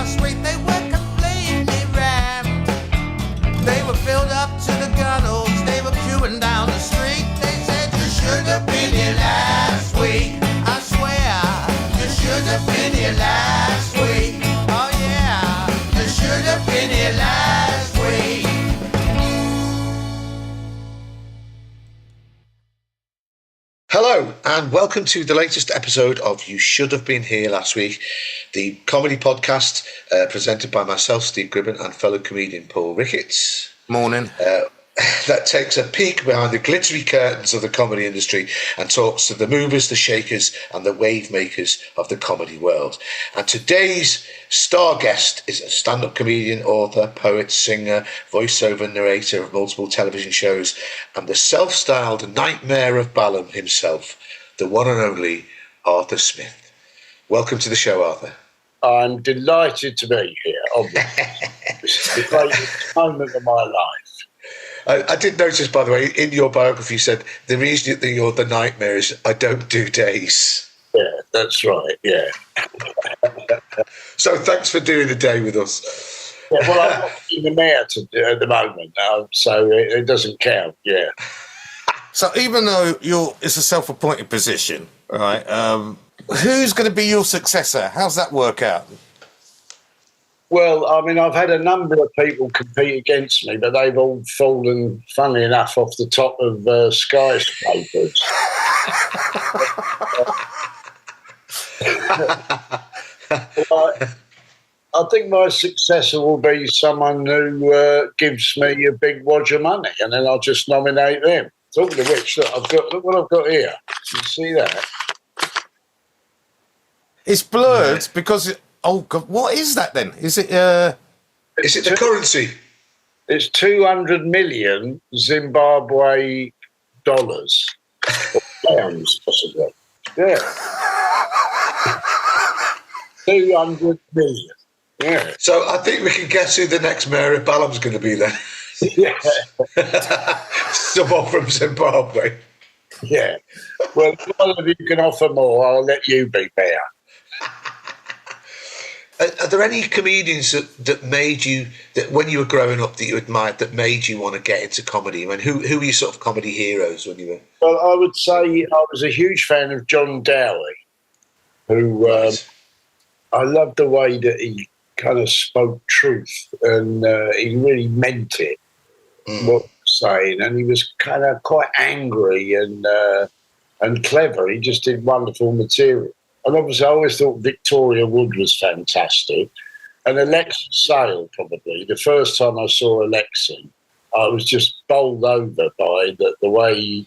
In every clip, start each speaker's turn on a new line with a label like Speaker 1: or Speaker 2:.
Speaker 1: street, they were completely rammed. They were filled up to the gunnels, they were queuing down the street. They said, you should have been here last week. I swear, you should have been here last week. Oh yeah, you should have been here last week.
Speaker 2: Hello and welcome to the latest episode of You Should Have Been Here Last Week, the comedy podcast presented by myself, Steve Gribben, and fellow comedian Paul Ricketts.
Speaker 3: Morning.
Speaker 2: That takes a peek behind the glittery curtains of the comedy industry and talks to the movers, the shakers and the wave makers of the comedy world. And today's star guest is a stand-up comedian, author, poet, singer, voiceover narrator of multiple television shows and the self-styled Nightmare of Balham himself, the one and only Arthur Smith. Welcome to the show, Arthur.
Speaker 4: I'm delighted to be here, obviously. It's the greatest moment of my life.
Speaker 2: I did notice, by the way, in your biography you said the reason that you're the nightmare is I don't do days.
Speaker 4: Yeah, that's right, yeah.
Speaker 2: So thanks for doing the day with us.
Speaker 4: Yeah, well, I'm not in the mayor at the moment now, so it doesn't count, yeah.
Speaker 3: So even though it's a self-appointed position, right, who's going to be your successor? How's that work out?
Speaker 4: Well, I mean, I've had a number of people compete against me, but they've all fallen, funnily enough, off the top of skyscrapers. I think my successor will be someone who gives me a big wad of money, and then I'll just nominate them. Talking of which, look what I've got here. You see that?
Speaker 3: It's blurred because... Oh, God, what is that then? Is it...
Speaker 2: Is it the currency?
Speaker 4: It's 200 million Zimbabwe dollars. Or pounds, possibly. Yeah. 200 million. Yeah.
Speaker 2: So I think we can guess who the next mayor of Balham's going to be then.
Speaker 4: Yeah.
Speaker 2: Someone from Zimbabwe.
Speaker 4: Yeah. Well, if one of you can offer more, I'll let you be mayor.
Speaker 2: Are there any comedians that made you, that when you were growing up, that you admired, that made you want to get into comedy? I mean, who were your sort of comedy heroes when you were...
Speaker 4: Well, I would say I was a huge fan of John Dowie, who I loved the way that he kind of spoke truth and he really meant it, what he was saying. And he was kind of quite angry and clever. He just did wonderful material. And obviously, I always thought Victoria Wood was fantastic. And Alexi Sale, probably. The first time I saw Alexi, I was just bowled over by the way, he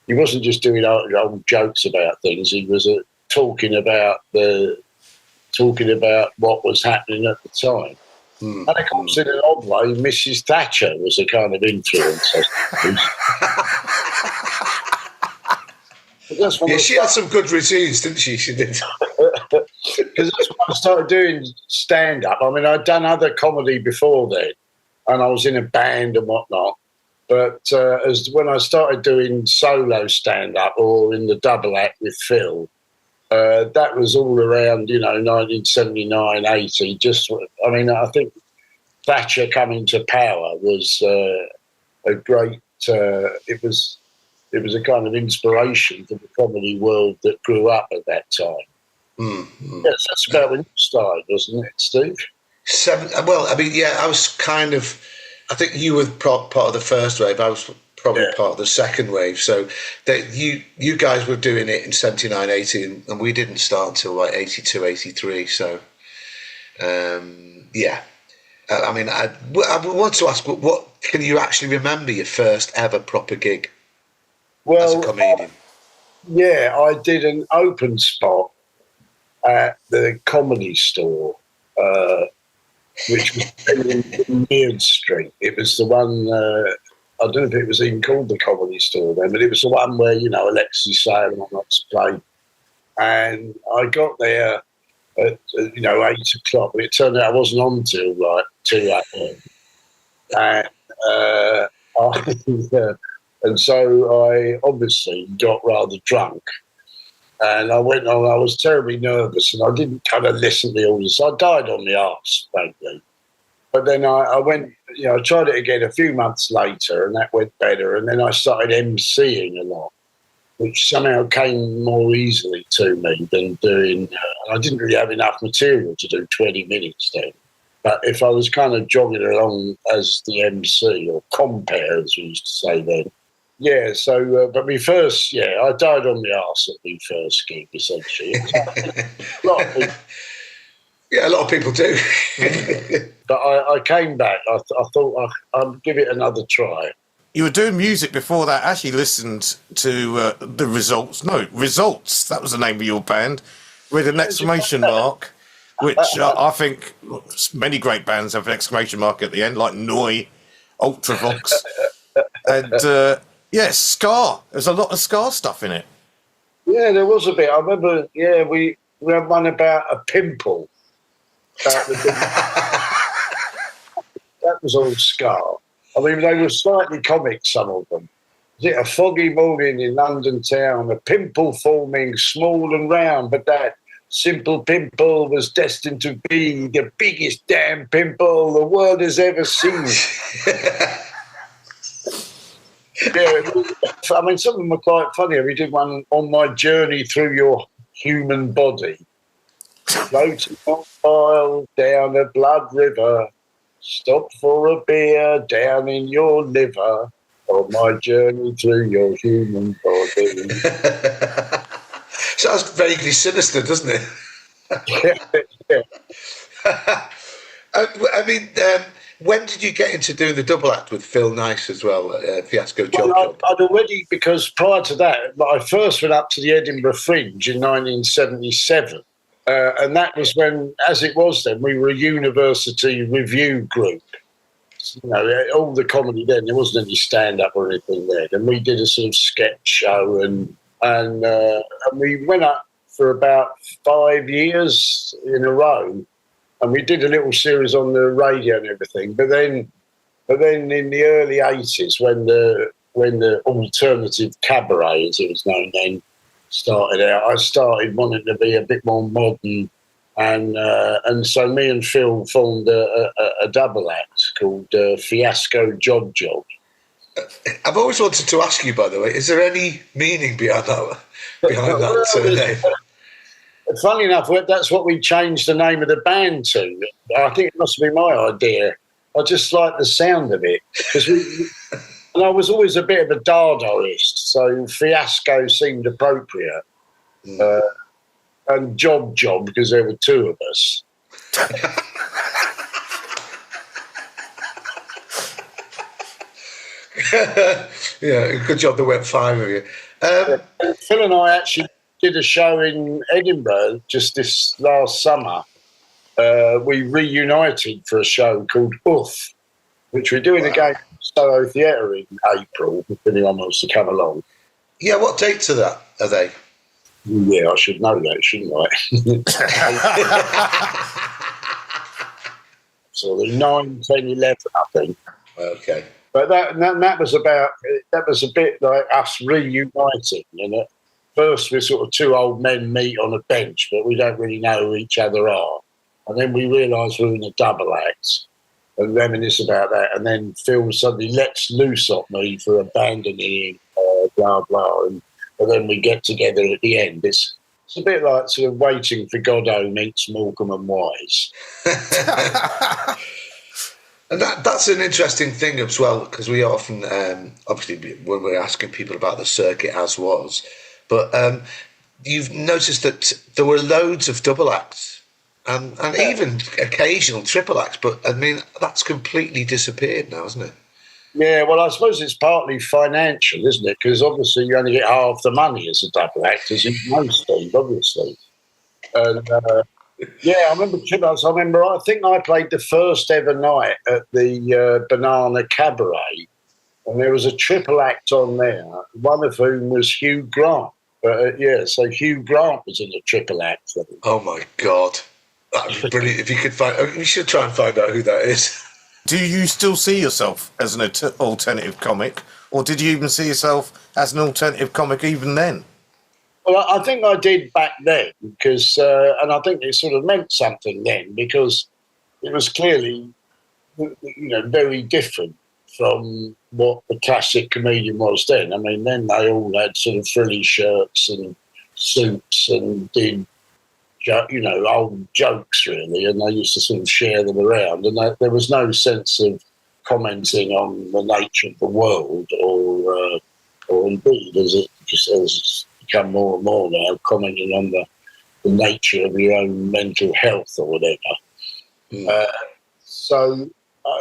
Speaker 4: wasn't just doing old jokes about things. He was talking about what was happening at the time. And of course, in an odd way, Mrs. Thatcher was a kind of influence.
Speaker 2: Yeah, she had some good routines, didn't she? She did.
Speaker 4: Because that's when I started doing stand-up. I mean, I'd done other comedy before then, and I was in a band and whatnot. But when I started doing solo stand-up or in the double act with Phil, that was all around, 1979, 80. I think Thatcher coming to power was a great... It was a kind of inspiration for the comedy world that grew up at that time. Yes, that's about when you started, wasn't it, Steve?
Speaker 2: I was kind of... I think you were part of the first wave. I was probably part of the second wave. So you guys were doing it in 79, 80, and we didn't start until like 82, 83. So, I want to ask, what can you actually remember your first ever proper gig? As a comedian?
Speaker 4: I did an open spot at the Comedy Store, which was in Mead Street. It was the one, I don't know if it was even called the Comedy Store then, but it was the one where, Alexi Sale and whatnot played. And I got there at, 8 o'clock, but it turned out I wasn't on till like 2 a.m. And so I obviously got rather drunk And I went on, I was terribly nervous and I didn't kind of listen to the audience. I died on the arse, frankly. But then I went, I tried it again a few months later and that went better. And then I started emceeing a lot, which somehow came more easily to me than doing. I didn't really have enough material to do 20 minutes then. But if I was kind of jogging along as the MC or compere, as we used to say then, yeah, so, but I died on the arse at my first gig, essentially. A lot of people,
Speaker 2: Yeah, a lot of people do.
Speaker 4: but I came back. I thought I'd give it another try.
Speaker 3: You were doing music before that. I actually listened to the Results. No, Results. That was the name of your band, with an exclamation mark, which I think many great bands have an exclamation mark at the end, like Noi, Ultravox, and Scar. There's a lot of Scar stuff in it.
Speaker 4: Yeah, there was a bit. I remember. Yeah, we had one about a pimple. That was all Scar. I mean, they were slightly comic, some of them. Was it a foggy morning in London town, a pimple forming small and round, but that simple pimple was destined to be the biggest damn pimple the world has ever seen. Yeah, I mean, some of them were quite funny. We did one on my journey through your human body. Floating on file down a blood river, stop for a beer down in your liver on my journey through your human body.
Speaker 2: Sounds vaguely sinister, doesn't it?
Speaker 4: Yeah.
Speaker 2: I mean, when did you get into doing the double act with Phil Nice as well, Fiasco Job
Speaker 4: Well,
Speaker 2: Job?
Speaker 4: I'd already, because prior to that, I first went up to the Edinburgh Fringe in 1977. And that was when, as it was then, we were a university review group. All the comedy then, there wasn't any stand-up or anything there. And we did a sort of sketch show and we went up for about 5 years in a row. And we did a little series on the radio and everything. But then in the early 80s, when the alternative cabaret, as it was known then, started out, I started wanting to be a bit more modern, and so me and Phil formed a double act called Fiasco Job Job.
Speaker 2: I've always wanted to ask you, by the way, is there any meaning behind that name?
Speaker 4: Funny enough, that's what we changed the name of the band to. I think it must have been my idea. I just like the sound of it, because and I was always a bit of a Dadaist, so Fiasco seemed appropriate. And Job because there were two of us.
Speaker 2: Yeah, good job there weren't five of you.
Speaker 4: Phil and I actually did a show in Edinburgh just this last summer. We reunited for a show called Oof, which we're doing again at Soho Theatre in April, if anyone wants to come along.
Speaker 2: Yeah, what dates are they?
Speaker 4: Yeah, I should know that, shouldn't I? So the 9, 10, 11, I think.
Speaker 2: Okay.
Speaker 4: But that was a bit like us reuniting. And at first we're sort of two old men meet on a bench, but we don't really know who each other are. And then we realise we're in a double act and reminisce about that. And then Phil suddenly lets loose on me for abandoning him, blah, blah. And then we get together at the end. It's a bit like sort of Waiting for Godot meets Morecambe and Wise.
Speaker 2: And that's an interesting thing as well, because we often, obviously, when we're asking people about the circuit as was, but you've noticed that there were loads of double acts and even occasional triple acts, but I mean, that's completely disappeared now, hasn't it?
Speaker 4: Yeah, well, I suppose it's partly financial, isn't it? Because obviously you only get half the money as a double act, as in most things, obviously. And yeah, I remember triple-acts. I think I played the first ever night at the Banana Cabaret, and there was a triple act on there, one of whom was Hugh Grant. So Hugh Grant was in a triple act.
Speaker 2: Oh, my God. That would be brilliant if you could we should try and find out who that is.
Speaker 3: Do you still see yourself as an alternative comic, or did you even see yourself as an alternative comic even then?
Speaker 4: Well, I think I did back then because, and I think it sort of meant something then because it was clearly, very different from what the classic comedian was then. I mean, then they all had sort of frilly shirts and suits and did, old jokes really, and they used to sort of share them around, and there was no sense of commenting on the nature of the world or indeed, as it's become more and more now, commenting on the nature of your own mental health or whatever. So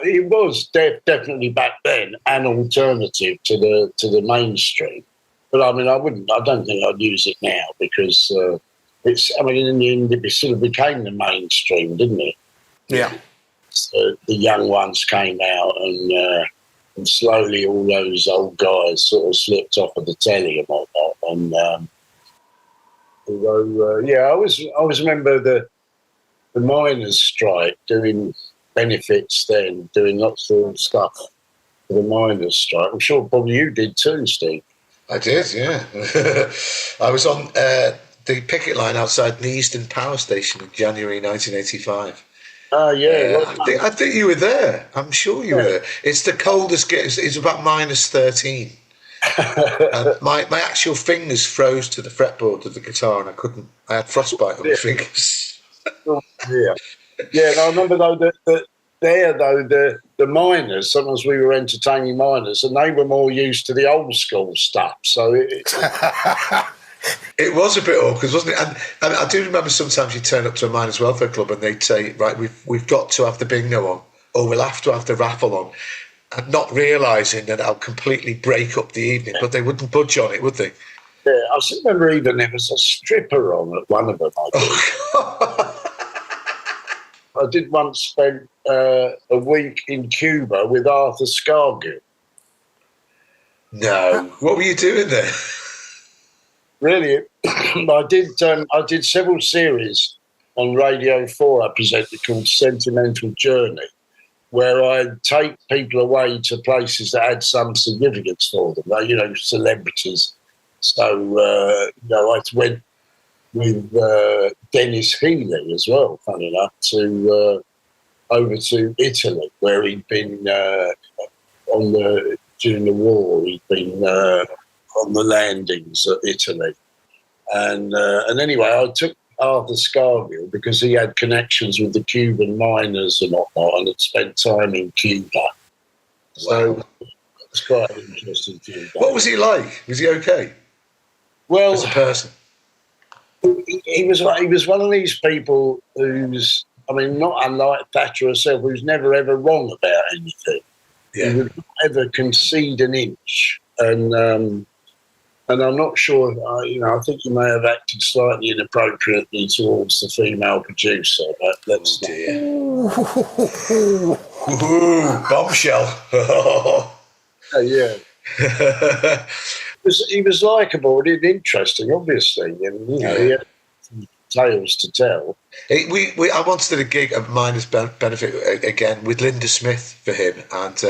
Speaker 4: it was definitely back then an alternative to the mainstream. But I mean, I don't think I'd use it now because in the end, it sort of became the mainstream, didn't it?
Speaker 3: Yeah.
Speaker 4: So the young ones came out and slowly all those old guys sort of slipped off of the telly and whatnot. And I always remember the miners' strike, doing benefits then, doing lots of stuff for the miners' strike. I'm sure probably you did too, Steve.
Speaker 2: I did, yeah. I was on the picket line outside the Eastern Power Station in January 1985.
Speaker 4: Oh, yeah.
Speaker 2: I think you were there. I'm sure you were. It's the coldest. It's about -13. And my actual fingers froze to the fretboard of the guitar, and I had frostbite on my fingers.
Speaker 4: Oh, yeah. Yeah, and I remember though the miners, sometimes we were entertaining miners, and they were more used to the old school stuff. So
Speaker 2: it was a bit awkward, wasn't it? And I do remember sometimes you turn up to a miners' welfare club and they'd say, right, we've got to have the bingo on, or we'll have to have the raffle on, and not realising that I'll completely break up the evening, but they wouldn't budge on it, would they?
Speaker 4: Yeah, I remember even there was a stripper on at one of them. I did once spend a week in Cuba with Arthur Scargill.
Speaker 2: No, what were you doing there?
Speaker 4: Really, I did several series on Radio 4 I presented called Sentimental Journey, where I'd take people away to places that had some significance for them, like, celebrities. So, I went with Dennis Healy as well, funny enough, over to Italy, where he'd been during the war. He'd been on the landings at Italy, and anyway, I took Arthur Scargill because he had connections with the Cuban miners and whatnot, and had spent time in Cuba. So it's quite an interesting thing.
Speaker 2: What was he like? Was he okay?
Speaker 4: Well,
Speaker 2: as a person,
Speaker 4: he was one of these people who's, not unlike Thatcher herself, who's never ever wrong about anything.
Speaker 2: Yeah.
Speaker 4: He would never concede an inch, and I'm not sure. I think he may have acted slightly inappropriately towards the female producer, but let's.
Speaker 2: Oh dear. Ooh, bombshell.
Speaker 4: Yeah. He was likeable and interesting, obviously, and he had some tales to tell.
Speaker 2: I once did a gig at Miners' Benefit again with Linda Smith for him, and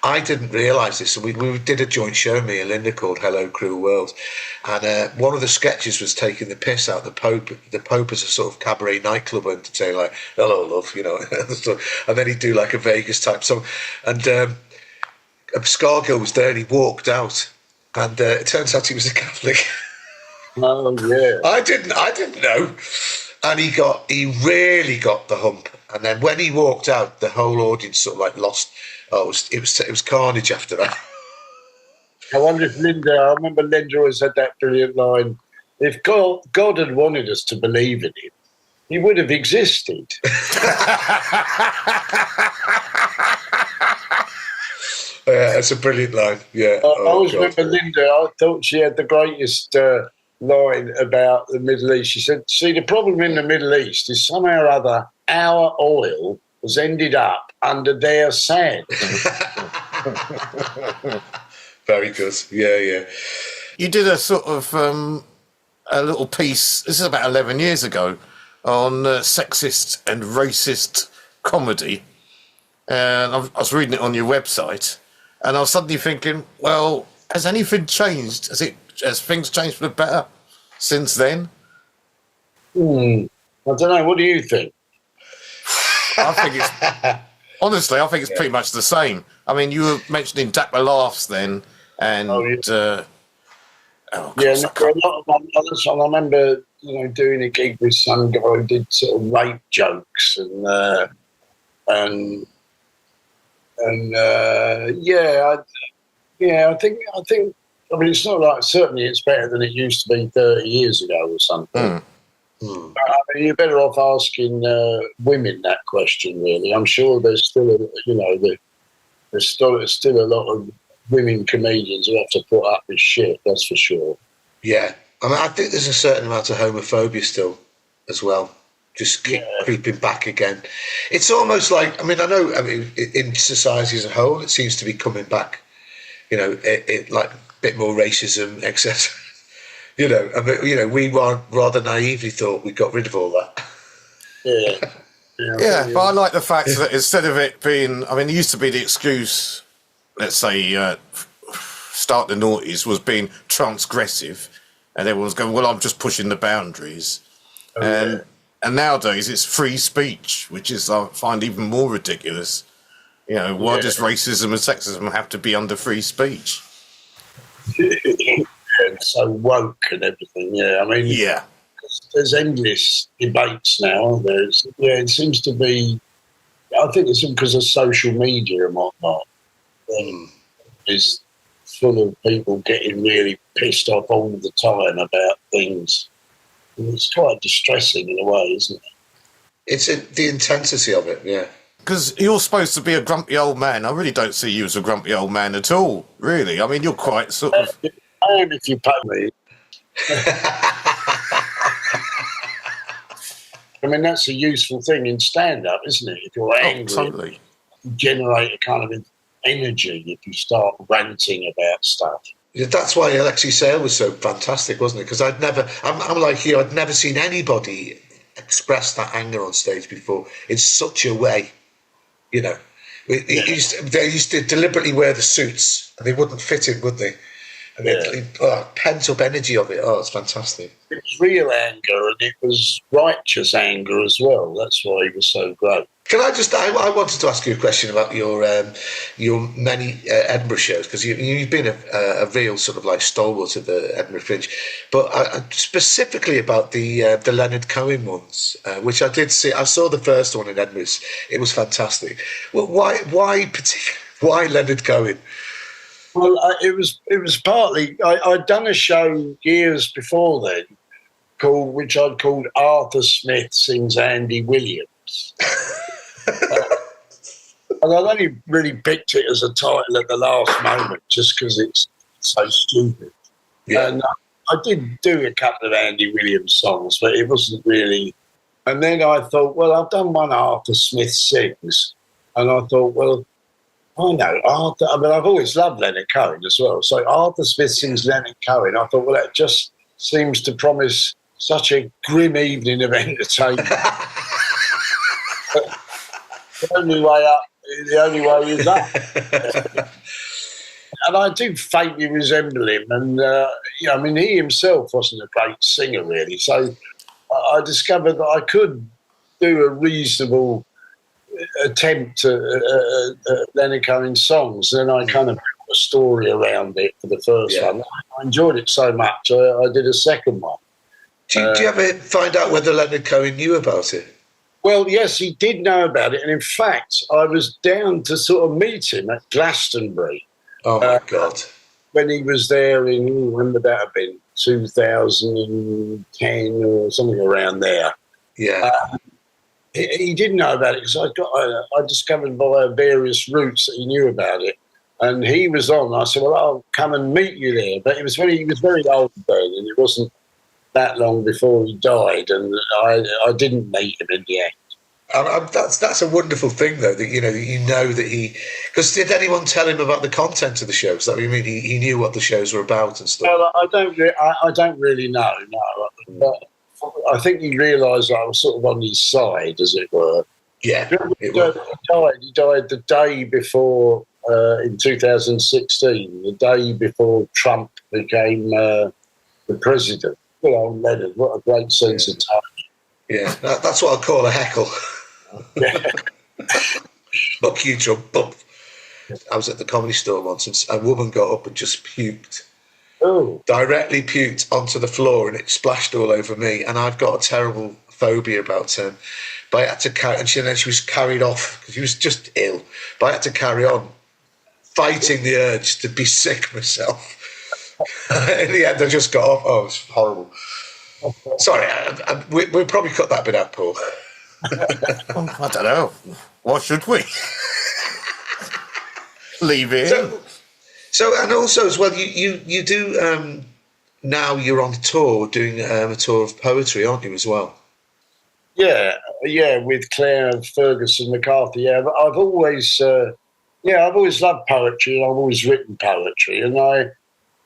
Speaker 2: I didn't realise this. And we did a joint show, me and Linda, called Hello Cruel World, and one of the sketches was taking the piss out of the Pope. The Pope is a sort of cabaret nightclub entertainer, like "Hello, love," and then he'd do like a Vegas type song, and Scargill was there, and he walked out. And it turns out he was a Catholic.
Speaker 4: Oh yeah!
Speaker 2: I didn't know. And he really got the hump. And then when he walked out, the whole audience sort of like lost. Oh, it was carnage after that.
Speaker 4: I wonder if I remember Linda always had that brilliant line: "If God had wanted us to believe in Him, He would have existed."
Speaker 2: Yeah, that's a brilliant line. Yeah,
Speaker 4: I always remember Linda. I thought she had the greatest line about the Middle East. She said, "See, the problem in the Middle East is somehow or other our oil has ended up under their sand."
Speaker 2: Very good. Yeah.
Speaker 3: You did a sort of a little piece. This is about 11 years ago on sexist and racist comedy, and I was reading it on your website. And I was suddenly thinking, well, has anything changed? Has things changed for the better? since then?
Speaker 4: I don't know. What do you think?
Speaker 3: I think it's honestly, I think it's pretty much the same. I mean, you were mentioning Dapper Laughs then, and
Speaker 4: yeah, no, a lot of others. I remember, doing a gig with some guy who did sort of rape jokes I think. I mean, it's not like, certainly it's better than it used to be 30 years ago or something. But, I mean, you're better off asking women that question, really. I'm sure there's still, there's still a lot of women comedians who have to put up with shit, that's for sure.
Speaker 2: Yeah. I mean, I think there's a certain amount of homophobia still as well. Just keep creeping back again. It's almost like, in society as a whole, it seems to be coming back, it like a bit more racism, etc. We rather naively thought we got rid of all that.
Speaker 3: Yeah, but I like the fact that instead of it being, it used to be the excuse, let's say, start the noughties was being transgressive, and everyone's going, well, I'm just pushing the boundaries. And nowadays it's free speech, which is, I find, even more ridiculous. Why does racism and sexism have to be under free speech?
Speaker 4: It's so woke and everything, there's endless debates now, aren't there? It seems to be, I think it's because of social media and whatnot. It's full of people getting really pissed off all the time about things. And it's quite distressing in a way, isn't it?
Speaker 2: It's the intensity of it, yeah.
Speaker 3: Because you're supposed to be a grumpy old man. I really don't see you as a grumpy old man at all, really. I mean, you're quite sort of...
Speaker 4: I am if you pay me. I mean, that's a useful thing in stand-up, isn't it? If you're angry,
Speaker 3: totally.
Speaker 4: You generate a kind of energy if you start ranting about stuff.
Speaker 2: Yeah, that's why Alexei Sale was so fantastic, wasn't it? Because I'm like you, I'd never seen anybody express that anger on stage before in such a way. They used to deliberately wear the suits, and they wouldn't fit in, would they? And pent up energy of it. Oh, it's fantastic.
Speaker 4: It was real anger, and it was righteous anger as well. That's why he was so great.
Speaker 2: Can I just? I wanted to ask you a question about your many Edinburgh shows, because you've been a real sort of like stalwart of the Edinburgh Fringe, but specifically about the Leonard Cohen ones, which I did see. I saw the first one in Edinburgh. It was fantastic. Well, why Leonard Cohen?
Speaker 4: Well, it was partly I'd done a show years before then which I'd called Arthur Smith Sings Andy Williams. And I'd only really picked it as a title at the last moment just because it's so stupid. Yeah. And I did do a couple of Andy Williams songs, but it wasn't really. And then I thought, well, I've done one Arthur Smith Sings. And I thought, well, I know Arthur. I mean, I've always loved Leonard Cohen as well. So Arthur Smith Sings Leonard Cohen. I thought, well, that just seems to promise such a grim evening of entertainment. The only way is up. And I do faintly resemble him. And, he himself wasn't a great singer, really. So I discovered that I could do a reasonable attempt at Leonard Cohen's songs. Then I kind of built a story around it for the first one. I enjoyed it so much, I did a second one.
Speaker 2: Do you ever find out whether Leonard Cohen knew about it?
Speaker 4: Well, yes, he did know about it. And in fact, I was down to sort of meet him at Glastonbury.
Speaker 2: Oh, my God.
Speaker 4: When he was there in, when would that have been, 2010 or something around there.
Speaker 2: Yeah.
Speaker 4: He didn't know about it because I discovered via various routes that he knew about it. And he was on. I said, well, I'll come and meet you there. But he was very old then, and it wasn't that long before he died, and I didn't meet him in the end.
Speaker 2: That's a wonderful thing, though, that you know that he. Because did anyone tell him about the content of the shows? That you mean he knew what the shows were about and stuff.
Speaker 4: Well, I don't really know. No, but I think he realised I was sort of on his side, as it were.
Speaker 2: Yeah,
Speaker 4: he died the day before in 2016, the day before Trump became the president. Good old Leonard, what a great sense of time.
Speaker 2: Yeah, that's what I call a heckle.
Speaker 4: Yeah.
Speaker 2: Fuck you, Trump. Bump. I was at the Comedy Store once and a woman got up and just puked.
Speaker 4: Oh.
Speaker 2: Directly puked onto the floor and it splashed all over me. And I've got a terrible phobia about him. But I had to carry, and then she was carried off because she was just ill. But I had to carry on fighting the urge to be sick myself. In the end, I just got off. Oh, it was horrible. Sorry, we'll probably cut that bit out, Paul.
Speaker 3: I don't know. What should we? Leave it.
Speaker 2: So, and also as well, you do now. You're on tour doing a tour of poetry, aren't you, as well?
Speaker 4: Yeah, with Claire Ferguson McCarthy. Yeah, but I've always loved poetry, and I've always written poetry, and I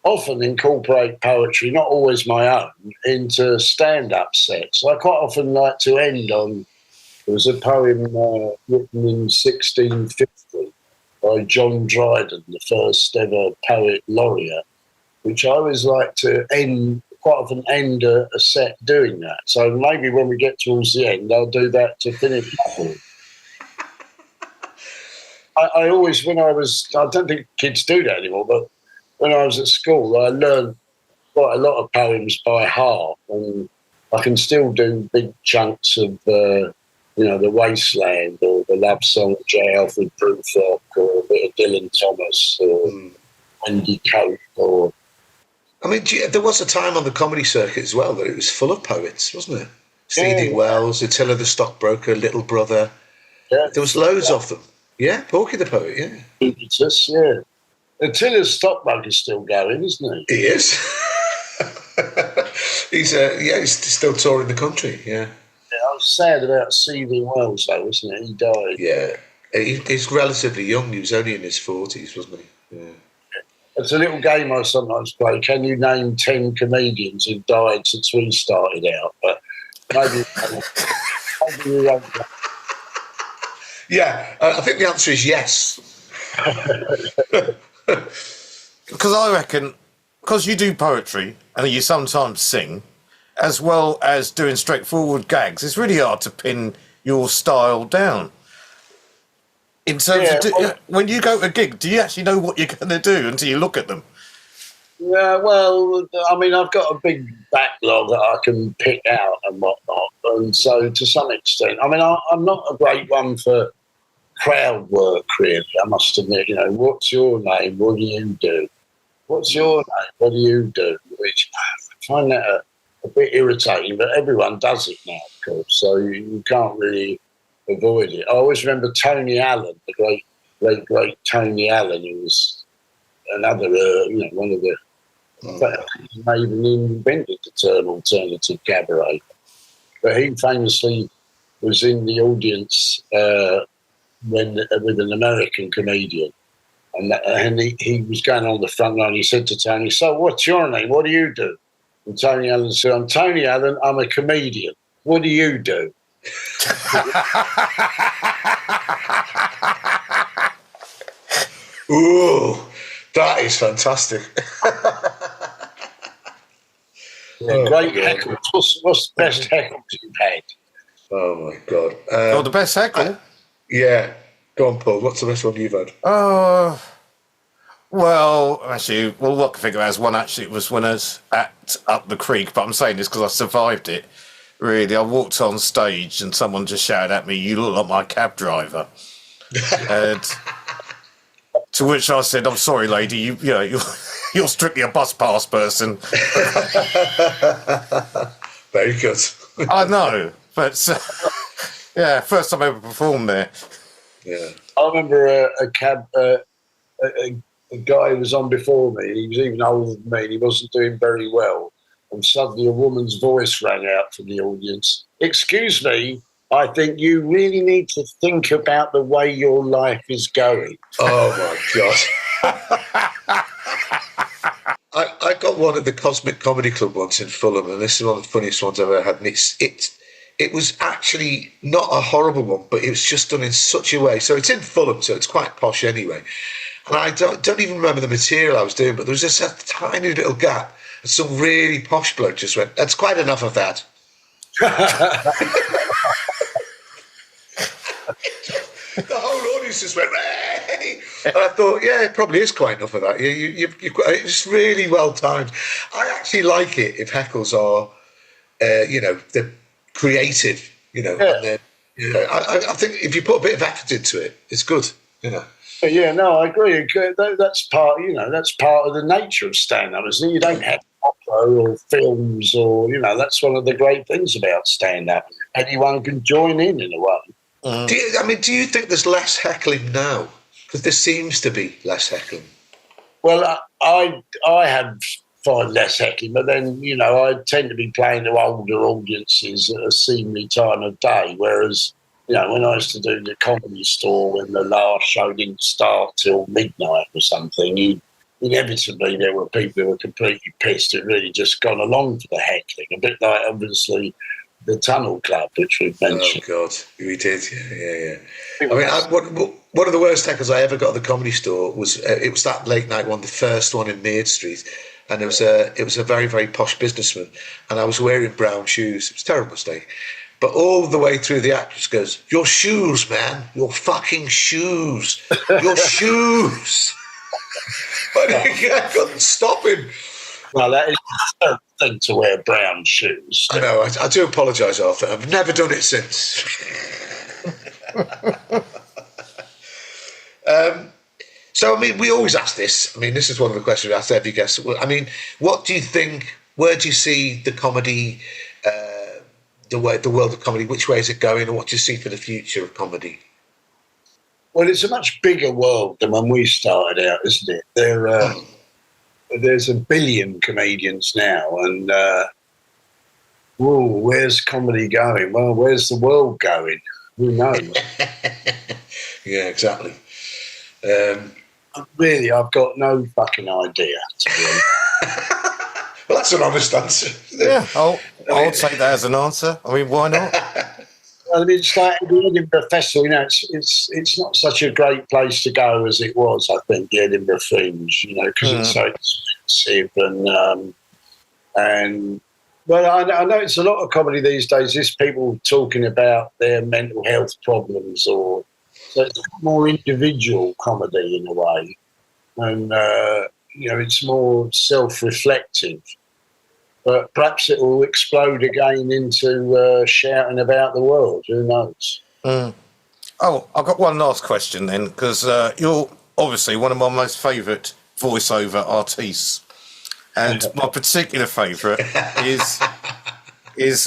Speaker 4: often incorporate poetry, not always my own, into stand-up sets. I quite often like to end on. There was a poem written in 1650 by John Dryden, the first ever poet laureate, which I always like to quite often end a set doing that. So maybe when we get towards the end, I'll do that to finish up with. I always, I don't think kids do that anymore, but when I was at school, I learned quite a lot of poems by heart, and I can still do big chunks of The Wasteland, or the love song of J. Alfred Prufrock, or a bit of Dylan Thomas, or Wendy Cope, or...
Speaker 2: I mean, there was a time on the comedy circuit as well that it was full of poets, wasn't it? C.D. Wells, Attila the Stockbroker, Little Brother. Yeah. There was loads of them. Yeah, Porky the Poet, yeah.
Speaker 4: Impetus, yeah. Attila Stockbroker's still going, isn't he?
Speaker 2: He is. He's still touring the country, yeah.
Speaker 4: I was sad about C.D. Wells, though, wasn't it? He died.
Speaker 2: Yeah. He's relatively young. He was only in his 40s, wasn't he? Yeah.
Speaker 4: It's a little game I sometimes play. Can you name 10 comedians who've died since we started out? But maybe you won't.
Speaker 2: Yeah, I think the answer is yes.
Speaker 3: Because I reckon, because you do poetry and you sometimes sing, as well as doing straightforward gags, it's really hard to pin your style down. In terms of, when you go to a gig, do you actually know what you're going to do until you look at them?
Speaker 4: Yeah, well, I mean, I've got a big backlog that I can pick out and whatnot. And so to some extent, I mean, I'm not a great one for crowd work, really, I must admit. What's your name? What do you do? What's your name? What do you do? Which I find that a bit irritating, but everyone does it now, of course, so you can't really avoid it. I always remember Tony Allen, the great Tony Allen, who was another, one of the, he may even invented the term alternative cabaret. But he famously was in the audience with an American comedian, and he was going on the front line. He said to Tony, "So what's your name? What do you do?" And Tony Allen said, "I'm Tony Allen, I'm a comedian. What do you do?"
Speaker 2: Ooh, that is fantastic.
Speaker 4: Great heckles. What's the best heckles you've had?
Speaker 2: Oh, my God.
Speaker 3: The best heckle?
Speaker 2: Yeah. Go on, Paul. What's the best one you've had?
Speaker 3: Well, actually, what I can figure out is one, actually, it was when I was at Up the Creek, but I'm saying this because I survived it. Really, I walked on stage and someone just shouted at me, "You look like my cab driver." And to which I said, "I'm sorry, lady, you're strictly a bus pass person."
Speaker 2: Very good.
Speaker 3: I know, but first time I ever performed there.
Speaker 2: Yeah,
Speaker 4: I remember a guy who was on before me. He was even older than me. And he wasn't doing very well, and suddenly a woman's voice rang out from the audience. "Excuse me, I think you really need to think about the way your life is going."
Speaker 2: Oh my God. I got one at the Cosmic Comedy Club once in Fulham, and this is one of the funniest ones I've ever had. And it was actually not a horrible one, but it was just done in such a way. So it's in Fulham, so it's quite posh anyway. And I don't even remember the material I was doing, but there was just a tiny little gap. And some really posh bloke just went, "That's quite enough of that." The whole audience just went, "Hey!" And I thought, yeah, it probably is quite enough of that. It's really well timed. I actually like it if heckles are, they're creative,
Speaker 4: Yeah.
Speaker 2: and they're, I think if you put a bit of effort into it, it's good,
Speaker 4: Yeah, no, I agree. That's part of the nature of stand-up, isn't it? You don't have opera or films that's one of the great things about stand-up. Anyone can join in a way.
Speaker 2: Do you think there's less heckling now? Because there seems to be less heckling.
Speaker 4: Well, I have find less heckling, but then, I tend to be playing to older audiences at a seemly time of day, whereas, when I used to do the Comedy Store, when the last show didn't start till midnight or something, inevitably there were people who were completely pissed who'd really just gone along for the heckling, a bit like, obviously, the Tunnel Club, which we've mentioned.
Speaker 2: Oh, God, we did, yeah. One of the worst heckles I ever got at the Comedy Store was, it was that late night one, the first one in Maid Street, and it was a very, very posh businessman, and I was wearing brown shoes. It was a terrible mistake. But all the way through the act, just goes, "Your shoes, man, your fucking shoes, your shoes." I couldn't stop him.
Speaker 4: Well, that is a terrible thing to wear brown shoes.
Speaker 2: I know, I do apologise, Arthur. I've never done it since. So, we always ask this. This is one of the questions we ask every guest. What do you think, where do you see the comedy, the world of comedy, which way is it going, and what do you see for the future of comedy?
Speaker 4: Well, it's a much bigger world than when we started out, isn't it? There's a billion comedians now, and where's comedy going? Well, where's the world going? Who knows?
Speaker 2: Yeah, exactly.
Speaker 4: Really, I've got no fucking idea, to be honest.
Speaker 2: Well, that's an honest answer.
Speaker 3: Yeah, I'll take that as an answer. Why not?
Speaker 4: Well, it's like the Edinburgh Festival. It's not such a great place to go as it was. I think the Edinburgh Fringe, because it's so expensive and. Well, I know it's a lot of comedy these days. There's people talking about their mental health problems, so it's more individual comedy in a way, and it's more self-reflective. But perhaps it will explode again into shouting about the world. Who knows?
Speaker 3: Oh, I've got one last question then, because you're obviously one of my most favourite voiceover artists. And my particular favourite is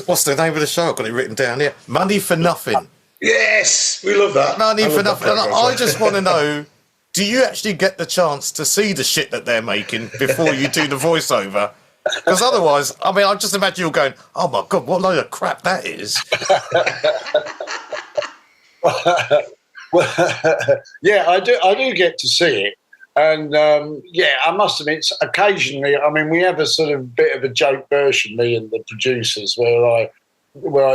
Speaker 3: what's the name of the show? I've got it written down here. Money for Nothing.
Speaker 2: Yes, we love that.
Speaker 3: Money for Nothing. And I just want to know, do you actually get the chance to see the shit that they're making before you do the voiceover? Because otherwise, I just imagine you're going, "Oh my God, what load of crap that is."
Speaker 4: Yeah, I do get to see it. And, I must admit, occasionally, we have a sort of bit of a joke version, me and the producers, where I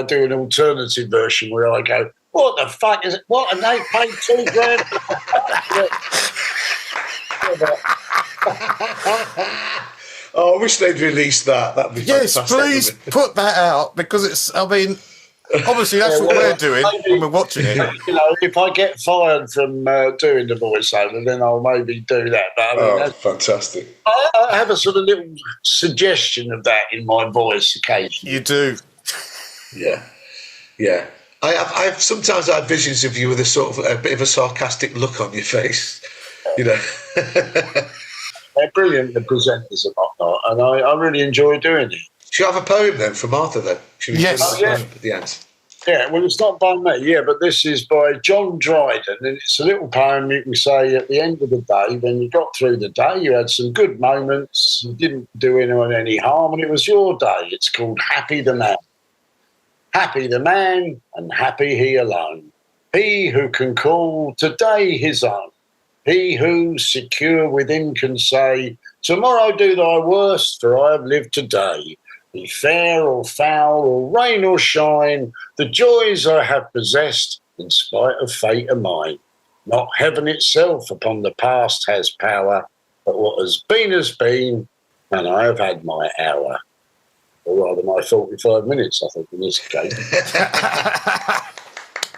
Speaker 4: do an alternative version where I go, "What the fuck is it? What, and they paid $2,000?"
Speaker 2: Oh, I wish they'd released that. That'd be fantastic.
Speaker 3: Yes, please put that out, because it's, obviously that's what we're doing when we're watching it.
Speaker 4: If I get fired from doing the voiceover, then I'll maybe do that. But
Speaker 2: that's fantastic.
Speaker 4: I have a sort of little suggestion of that in my voice occasionally.
Speaker 3: You do.
Speaker 2: Yeah. I've sometimes had visions of you with a sort of a bit of a sarcastic look on your face.
Speaker 4: They're brilliant, the presenters and whatnot, and I really enjoy doing it.
Speaker 2: Should I have a poem then from Arthur then?
Speaker 3: Yes.
Speaker 2: At the end.
Speaker 4: Yeah, well, it's not by me, but this is by John Dryden, and it's a little poem you can say at the end of the day, when you got through the day, you had some good moments, you didn't do anyone any harm, and it was your day. It's called Happy the Man. Happy the man, and happy he alone. He who can call today his own. He who, secure within, can say, "Tomorrow do thy worst, for I have lived today. Be fair or foul, or rain or shine, the joys I have possessed, in spite of fate of mine. Not heaven itself upon the past has power, but what has been, and I have had my hour. Or rather, my 45 minutes, I think, in this case.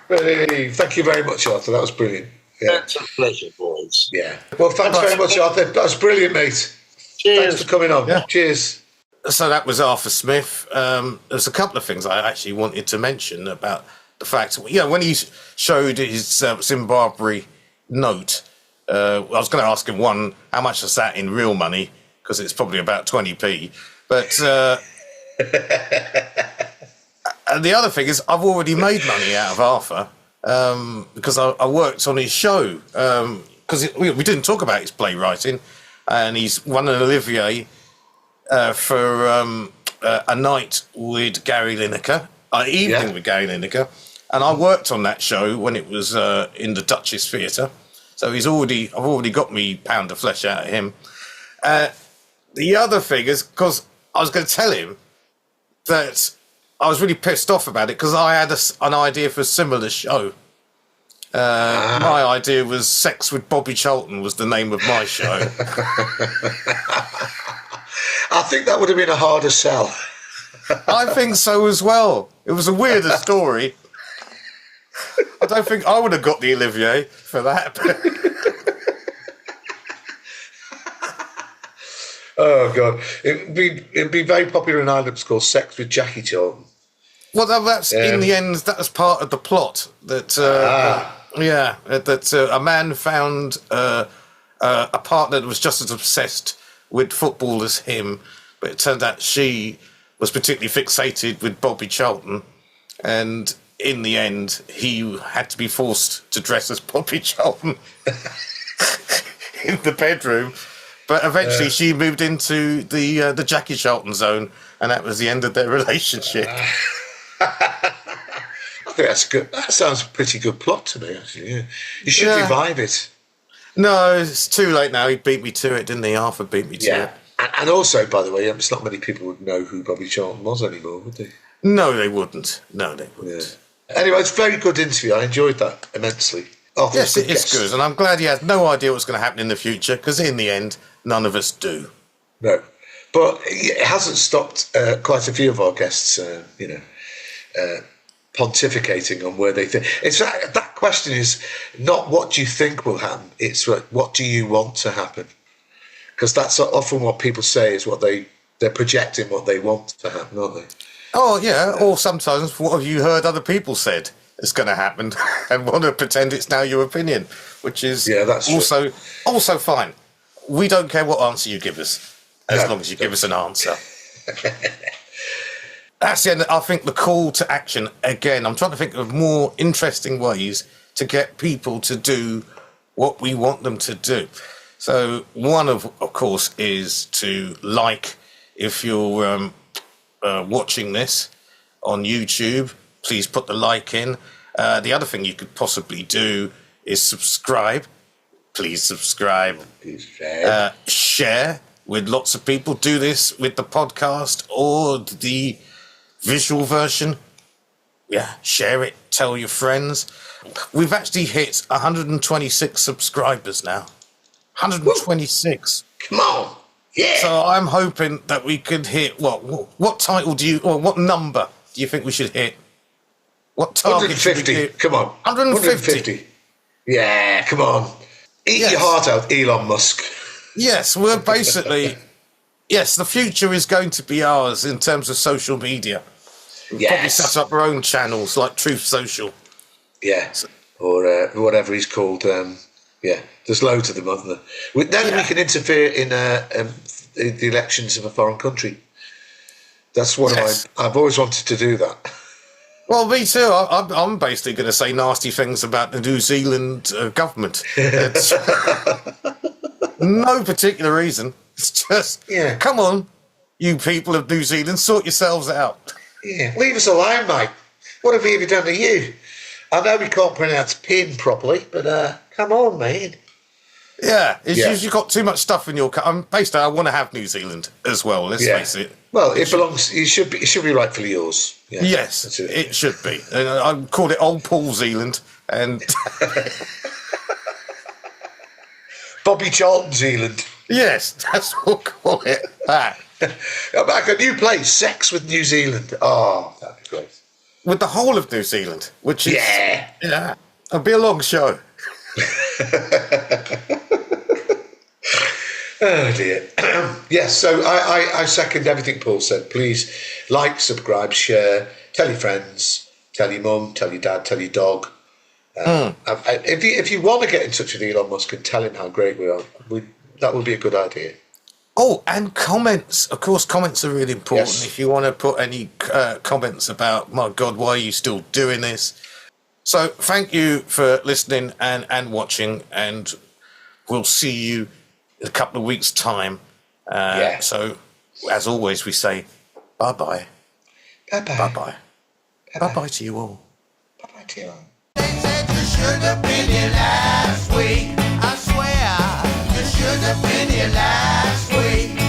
Speaker 2: Hey, thank you very much, Arthur. That was brilliant. Yeah.
Speaker 4: That's a pleasure, boys.
Speaker 2: Yeah. Well, thanks very much, Arthur. That was brilliant, mate.
Speaker 4: Cheers.
Speaker 2: Thanks for coming on.
Speaker 3: Yeah.
Speaker 2: Cheers.
Speaker 3: So that was Arthur Smith. There's a couple of things I actually wanted to mention about the fact, when he showed his Zimbabwe note, I was going to ask him, one, how much is that in real money? Because it's probably about 20p. But and the other thing is, I've already made money out of Arthur because I worked on his show. Because we didn't talk about his playwriting, and he's won an Olivier for a night with Gary Lineker, an evening with Gary Lineker, and I worked on that show when it was in the Duchess Theatre. So I've already got me pound of flesh out of him. The other thing is, because I was going to tell him that I was really pissed off about it because I had an idea for a similar show. My idea was Sex with Bobby Charlton was the name of my show.
Speaker 2: I think that would have been a harder sell.
Speaker 3: I think so as well. It was a weirder story. I don't think I would have got the Olivier for that.
Speaker 2: Oh, God. It'd be very popular in Ireland. It's called Sex with Jackie Charlton.
Speaker 3: Well, that's in the end, that was part of the plot. That a man found a partner that was just as obsessed with football as him, but it turned out she was particularly fixated with Bobby Charlton, and in the end, he had to be forced to dress as Bobby Charlton in the bedroom. But eventually, she moved into the Jackie Charlton zone, and that was the end of their relationship.
Speaker 2: I think that's good. That sounds a pretty good plot to me, actually. Yeah. You should revive it.
Speaker 3: No, it's too late now. He beat me to it, didn't he? Arthur beat me to it.
Speaker 2: And also, by the way, it's not many people would know who Bobby Charlton was anymore, would they?
Speaker 3: No, they wouldn't. Yeah.
Speaker 2: Anyway, it's a very good interview. I enjoyed that immensely.
Speaker 3: Yes, it is good. And I'm glad he had no idea what's going to happen in the future, because in the end, none of us do.
Speaker 2: No. But it hasn't stopped quite a few of our guests, pontificating on where they think. It's that question is not what do you think will happen, it's what do you want to happen, because that's often what people say is what they're projecting what they want to happen, aren't they?
Speaker 3: Oh yeah, or sometimes what have you heard other people said is going to happen and want to pretend it's now your opinion, which is that's also fine. We don't care what answer you give us as long as you give us an answer. That's the end. I think the call to action, again, I'm trying to think of more interesting ways to get people to do what we want them to do. So one of course, is to like, if you're watching this on YouTube, please put the like in. The other thing you could possibly do is subscribe. Please subscribe. Share with lots of people. Do this with the podcast or the visual version. Share it, tell your friends. We've actually hit 126 subscribers now. 126.
Speaker 2: Come on. Yeah.
Speaker 3: So I'm hoping that we could hit what title what number do you think we should hit? What target
Speaker 2: 150.
Speaker 3: Hit?
Speaker 2: Come on.
Speaker 3: 150.
Speaker 2: Yeah, come on. Eat your heart out, Elon Musk.
Speaker 3: Yes, we're basically the future is going to be ours in terms of social media. We'll probably set up our own channels like Truth Social. Yeah.
Speaker 2: Or whatever he's called. There's loads of them, aren't there? We can interfere in the elections of a foreign country. That's one of I've always wanted to do that.
Speaker 3: Well, me too. I'm basically going to say nasty things about the New Zealand government. No particular reason. It's just, come on, you people of New Zealand, sort yourselves out.
Speaker 2: Yeah, leave us alone, mate. What have we ever done to you? I know we can't pronounce pin properly, but come on, man.
Speaker 3: Yeah, you've got too much stuff in your... Basically, I want to have New Zealand as well, let's face it.
Speaker 2: Well, it belongs... It should be rightfully yours. Yeah,
Speaker 3: yes, it should be. And I call it Old Paul Zealand, and...
Speaker 2: Bobby Charlton Zealand.
Speaker 3: Yes, that's what we'll call it. That.
Speaker 2: Like a new play, Sex with New Zealand. Oh, that'd be great.
Speaker 3: With the whole of New Zealand, which is...
Speaker 2: Yeah.
Speaker 3: It'll be a long show.
Speaker 2: Oh dear. Yes, so I second everything Paul said. Please like, subscribe, share, tell your friends, tell your mum, tell your dad, tell your dog. If you want to get in touch with Elon Musk and tell him how great we are, that would be a good idea.
Speaker 3: Oh, and comments. Of course, comments are really important.
Speaker 2: Yes.
Speaker 3: If you want to put any comments about, my God, why are you still doing this? So thank you for listening and watching, and we'll see you in a couple of weeks' time. So, as always, we say bye-bye.
Speaker 2: Bye-bye.
Speaker 3: Bye-bye. Bye-bye to you all.
Speaker 2: Bye-bye to you all.
Speaker 1: They said you should have been here last week. I swear you should have been here last week.